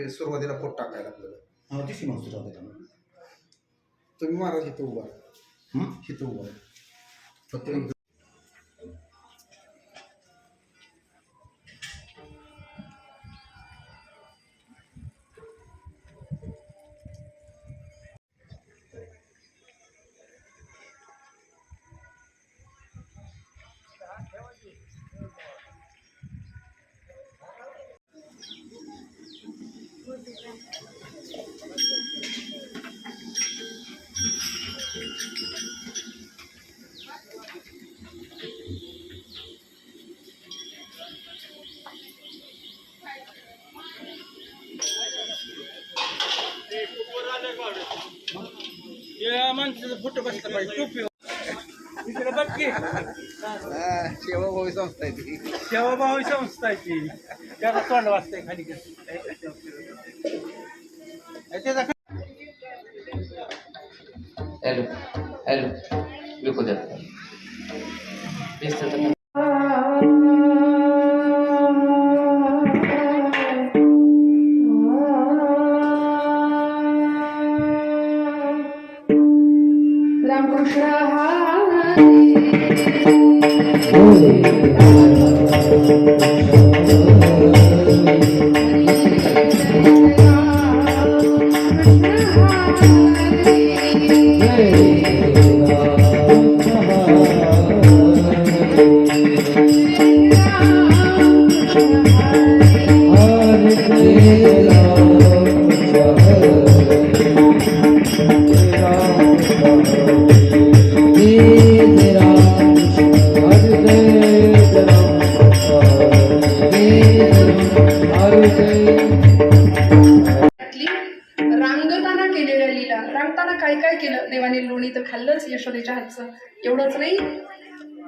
ते सुरुवातीला पोट टाकायला आपल्याला दिशी मग सुरुवातीला तुम्ही महाराज इथं उभा इथं उभा फक्त माणसाचा फोटो बसला पाहिजे टोपी सेवाभावी संस्था आहे ती सेवाभावी संस्था आहे ती त्याला तोंड वाजतंय खाली त्याचा हॅलो हॅलो बिलकुल द्या रामकृष्ण रांगताना केलेल्या लीला रांगताना काय काय केलं देवाने लोणी तर खाल्लंच यशोदेच्या हातचं एवढंच नाही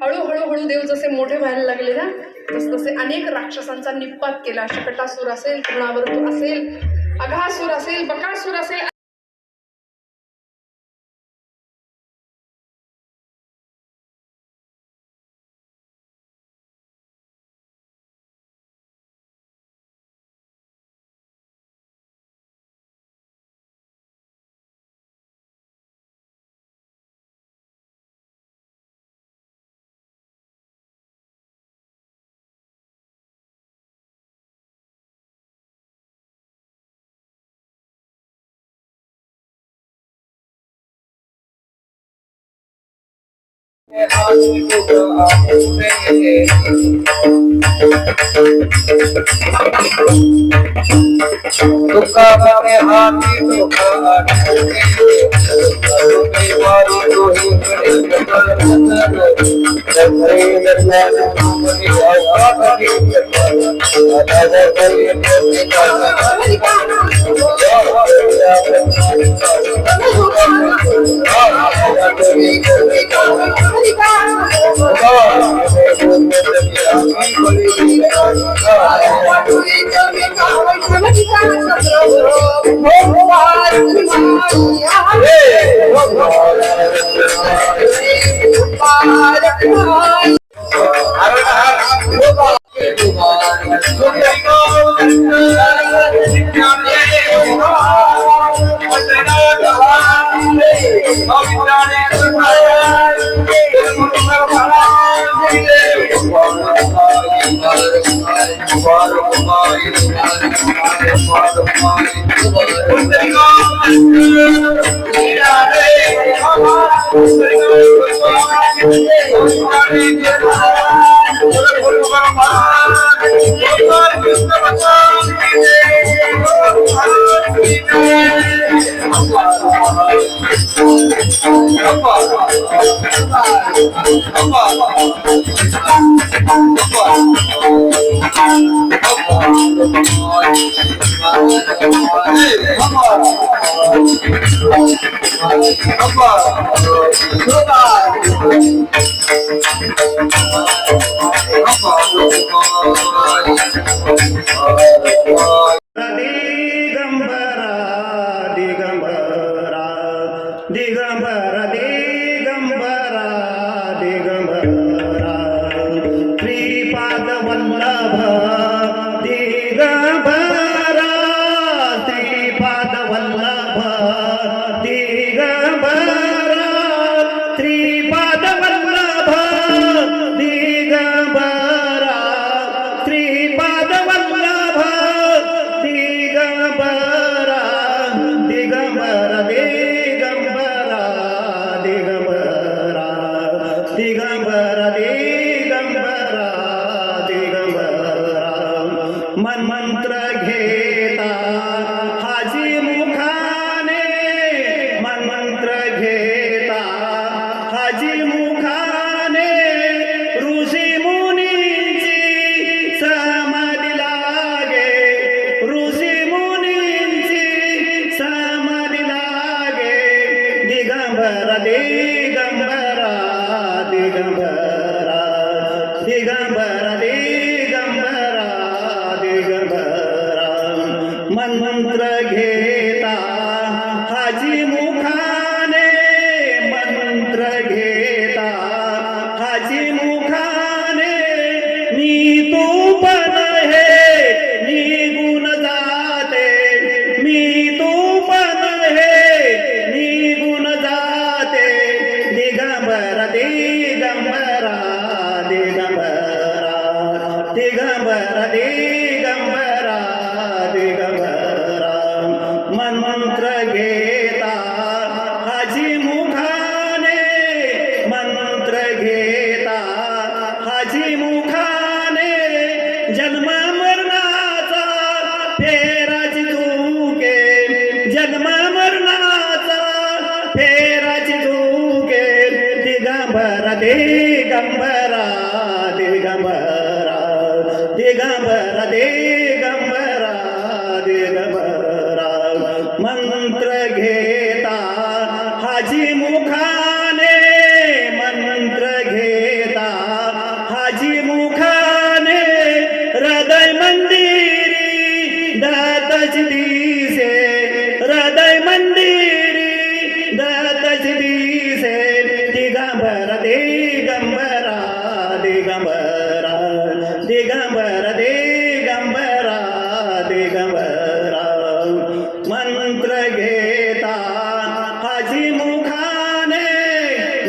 हळूहळू देव जसे मोठे व्हायला लागले ना तसे अनेक राक्षसांचा निपात केला शकटासूर असेल तृणावर्तू असेल अघासूर असेल बकासूर असेल दिगंबरा दिगंबरा दिगंबरा दिगंबरा दिगंबरा दिगंबरा दिगंबरा मंत्र घेता हाजी मुखाने मंत्र घेता हाजी मुखाने ऋषी मुनींची समाधी लागे ऋषी मुनींची समाधी लागे दिगंबरा दिगंबरा दिगंबरा दिगंबरा दिगंबरा दिगंबरा मंत्र घेता हाजी मुखाने मंत्र घेता हाजी मुखाने मी तू पण हे निघून जाते मी तू पण हे निघून जाते दिगंबरा दिगंबरा दिगंबरा दिगंबरा दिगंबरा दिगंबरा मंत्र घेता हाजी मुखाने मंत्र घेता हाजी मुखाने जन्म मरणाचा फेराची धुके जन्म मरणाचा फेराची धुके दिगंबरा दिगंबरा दिगंबरा दिगंबरा दिगंबरा दिगंबरा मंत्र घेता हाजी मुखाने मंत्र घेता हाजी मुखाने हृदय मंदिरी दत्तच दिसे हृदय मंदिरी दत्तच दिसे दिगंबरा दिगंबरा दिगंबरा दिगंबरा दिगंबरा दिगंबरा मंत्र घेता हाजी मुखाने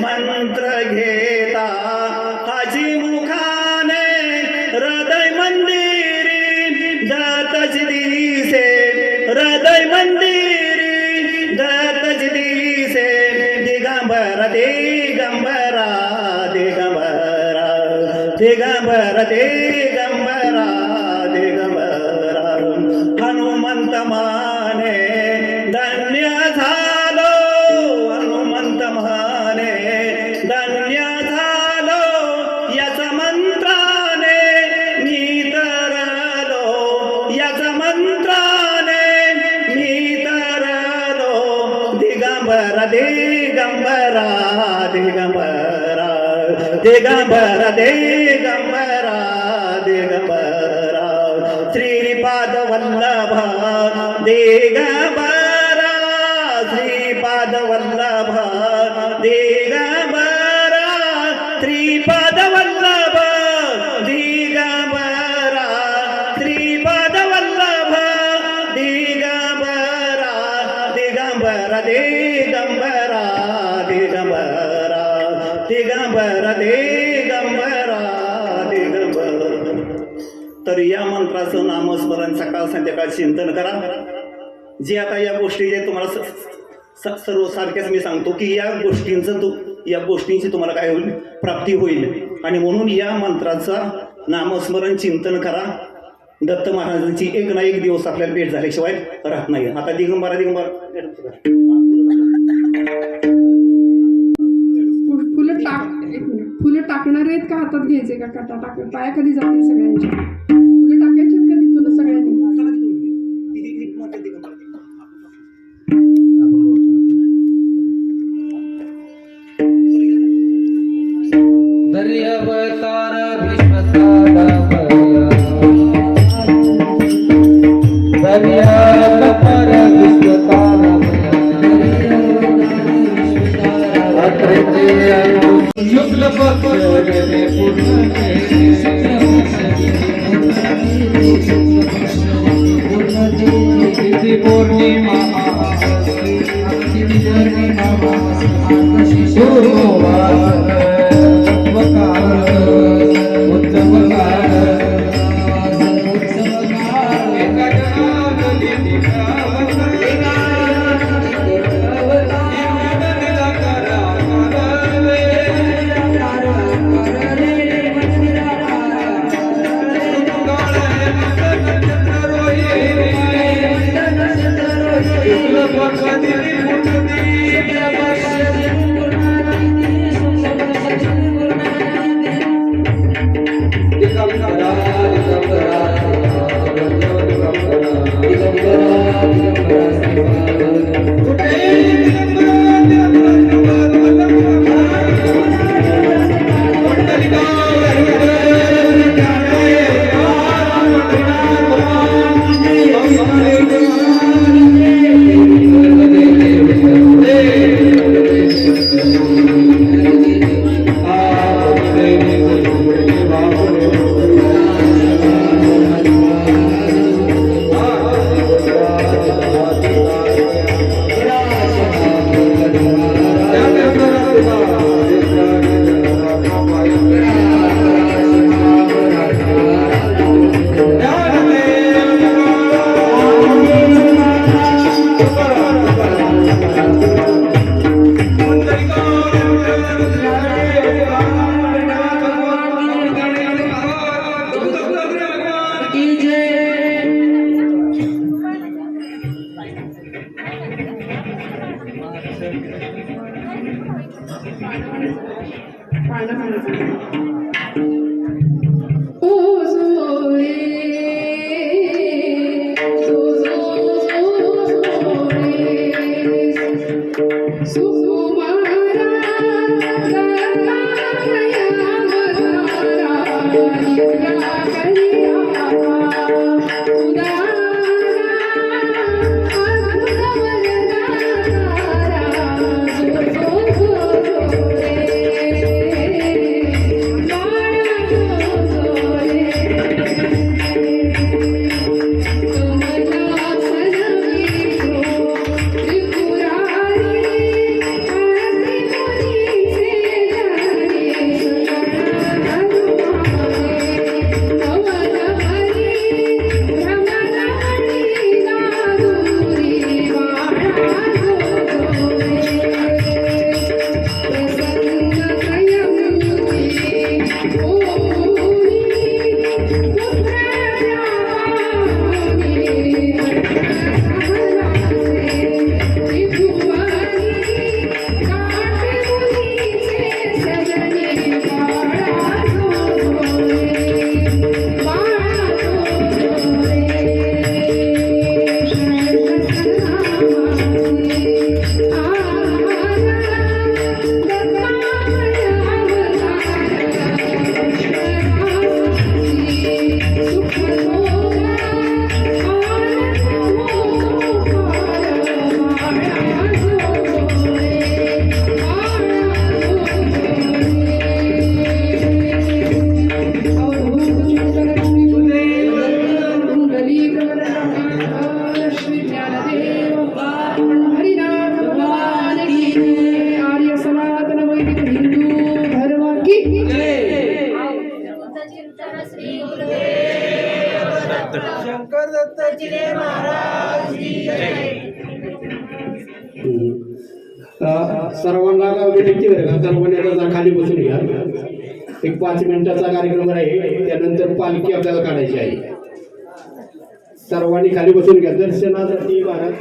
मंत्र घेता हाजी मुखाने हृदय मंदिरी दत्तच दिसे हृदय मंदिरी दत्तच दिसे दिगंबरा दिगंबरा दिगंबरा दिगंबरा दिगंबरा दिगंबरा हनुमंत माने धन्य झालो हनुमंत माने धन्य झालो याचा मंत्राने मी तरलो याचा मंत्राने मी तरलो दिगंबरा दिगंबरा दिगंबरा दिगंबरा दिगंबरा दिगंबरा श्रीपाद वल्लभ दिगंबरा श्रीपाद वल्लभ दिगंबरा श्रीपाद वल्लभ दिगंबरा श्रीपाद वल्लभ दिगंबरा दिगंबरा दिगंबरा दिगंबरा दिगंबरा दिगंबरा दिगंबरा तर या मंत्राचं नामस्मरण सकाळ संध्याकाळ चिंतन करा जे आता या गोष्टी जे तुम्हाला सर्व सारख्याच मी सांगतो की या गोष्टींची तुम्हाला काय होईल प्राप्ती होईल आणि म्हणून या मंत्राचा नामस्मरण चिंतन करा दत्त महाराजांची एक ना एक दिवस आपल्याला भेट झाल्याशिवाय राहत नाही आता दिगंबरा दिगंबरा फुलं टाकणार आहेत का हातात घ्यायचे का काटा टाक पायाखाली जातील सगळ्यांच्या फुलं टाकायचे का तुला सगळ्यांनी दर्यावतार भीष्मतारा दर्यावतार भीष्मतारा शुक्ल पक्ष पौर्णिमा उत्सव शंकर दत्ताची जय महाराज की जय. सर्वांना विनंती आहे का सर्वांनी आता खाली बसून घ्या. एक 5 मिनिटाचा कार्यक्रम आहे, त्यानंतर पालखी आपल्याला काढायची आहे. सर्वांनी खाली बसून घ्या. दर्शनासाठी महाराज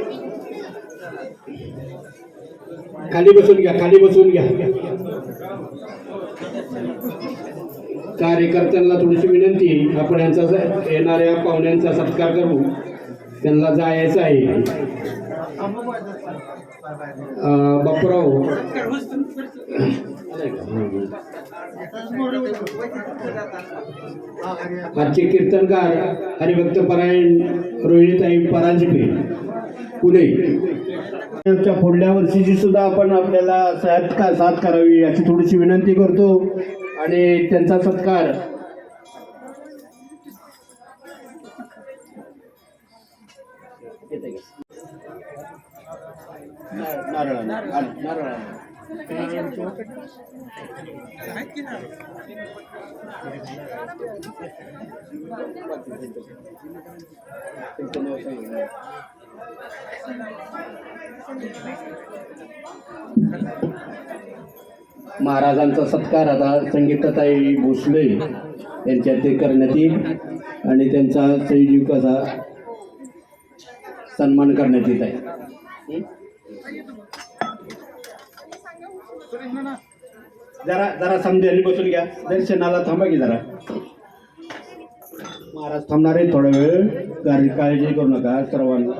खाली बसून घ्या, खाली बसून घ्या. कार्यकर्त्यांना थोडीशी विनंती, आपण यांचा येणाऱ्या पाहुण्यांचा सत्कार करू. त्यांना जायचं आहे. बापूराव आजचे कीर्तनकार हरिभक्त परायण रोहिणीताई परांजपे पुणे. पुढल्या वर्षीची सुद्धा आपण आपल्याला साथ करावी याची थोडीशी विनंती करतो आणि त्यांचा सत्कार नारळ महाराजांचा सत्कार आता संगीताताई भोसले यांच्या ते करण्यात येईल आणि त्यांचा संयोजक असा सन्मान करण्यात येत आहे. जरा जरा समजायला बसून घ्या, दर्शनाला थांबा की जरा. महाराज थांबणार आहे थोडा वेळ, काळजी करू नका सर्वांना.